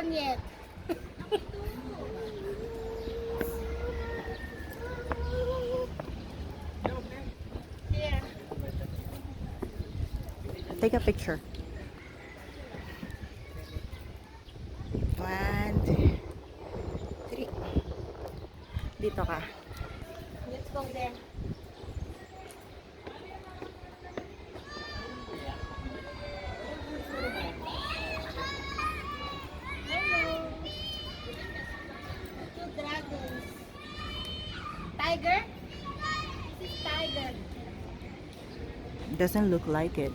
done yet. Here. Take a picture. 1, 2, 3. Dito ka. Let's go there. Hello. Two dragons. Tiger? This is tiger. Doesn't look like it.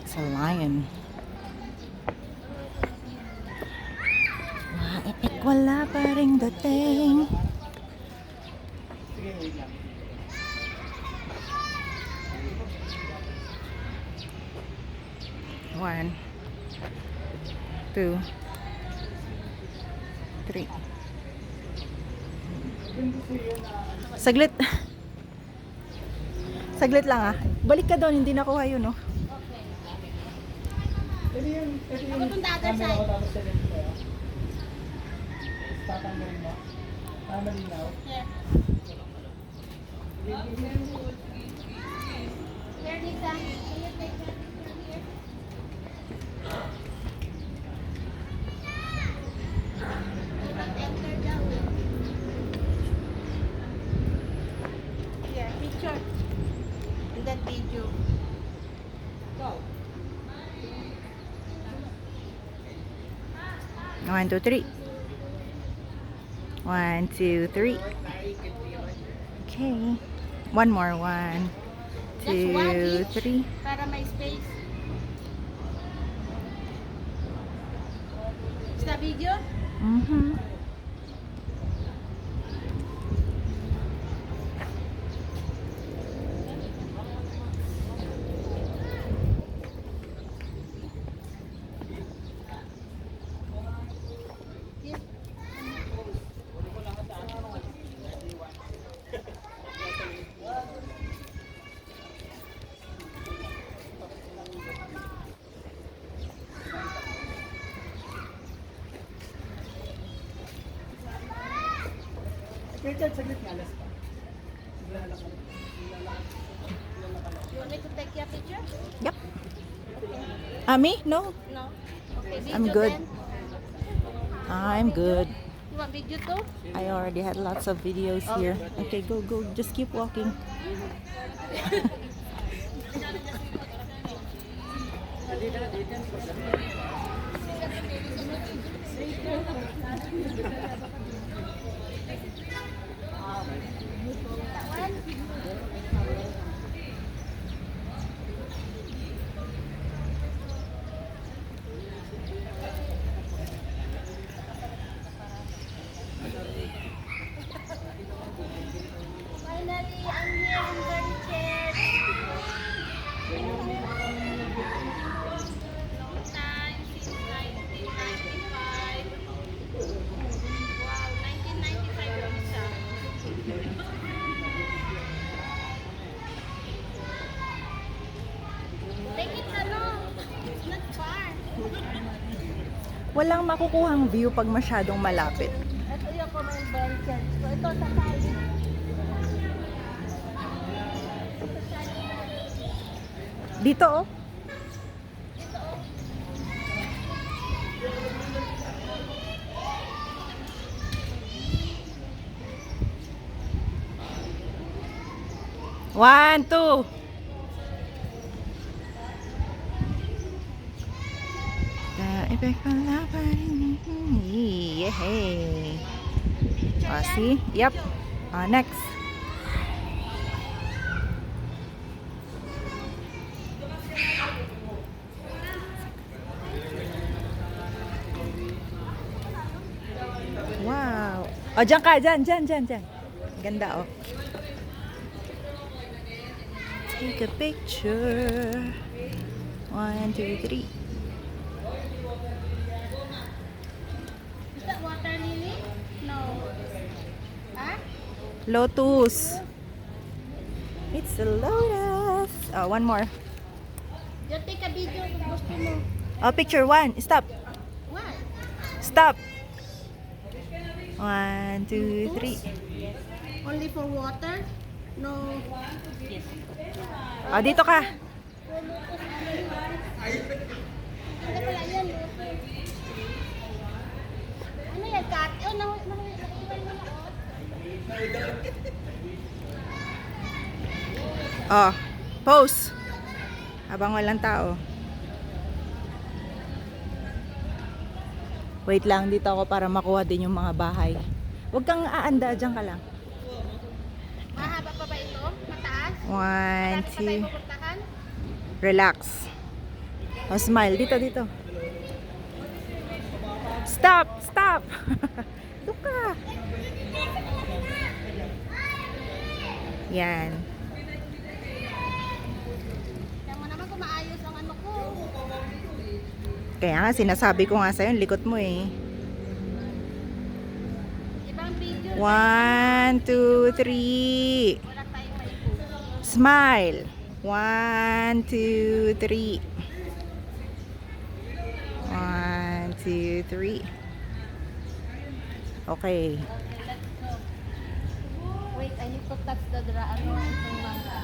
It's a lion. Wala pa ring dating. One, 2, 3. Saglit. Saglit lang ah. Balik ka doon, hindi nakuha yun oh. Ako dun the other side. Tatanggalin mo? Malinaw? Here. Here, Lisa. Can you take that picture here? Do not enter the way. Here, picture. In that video. Go. 1, 2, 3. 1, 2, 3. Okay. One more. 1, Just one 2, each. 3. Para may space. Is that video? Mhm. Yes. Richard, saglit nga, last pa. You want me to take your picture? Yep. Me? No. No. Okay, video I'm good. then. I'm good. You want video too? I already had lots of videos here. Okay, go, go. Just keep walking. Finally, I'm here in Burn Church. Long time, since 1995. Wow, 1995 lang siya. Take it along. It's not far. Walang makukuhang view pag masyadong malapit. Ito yung common Burn Church. So, ito sa sali. Dito oh. One, two. Yay. See? Yep. Next. Wow. Diyan ka. Diyan. Ganda, oh. Take a picture. 1, 2, 3. Is that water lily? No. Huh? Lotus. It's a lotus. Oh, one more. Just take a video kung gusto mo. Oh, picture 1. Stop. What? Stop. 1, 2, 3. Only for water? No. Oh, dito ka. Ano pala yan? Ano yan? Kat? Oh, naiwan mo na Oh, pose. Habang walang tao. Wait lang, dito ako para makuha din yung mga bahay. Huwag kang aanda, dyan ka lang. Mahaba pa ba ito? Mataas? 1, Marami pa tayo 2. pupuntahan? Relax. Oh, smile. Dito, dito. Stop! Stop! Dito ka. Yan. Kaya mo naman kung maayos ang ano ko. Kaya nga, sinasabi ko nga sa'yo, likot mo eh. Ibang video. 1, 2, 3. Wala tayong maipo. Smile. 1, 2, 3. 1, 2, 3. Okay. Wait, I need to touch the ano, itong mga.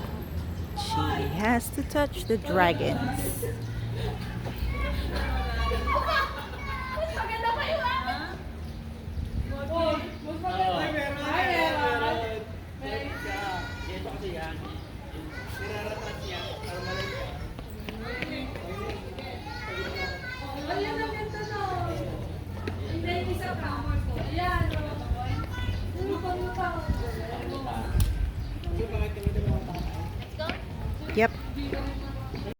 She has to touch the dragons. Yep.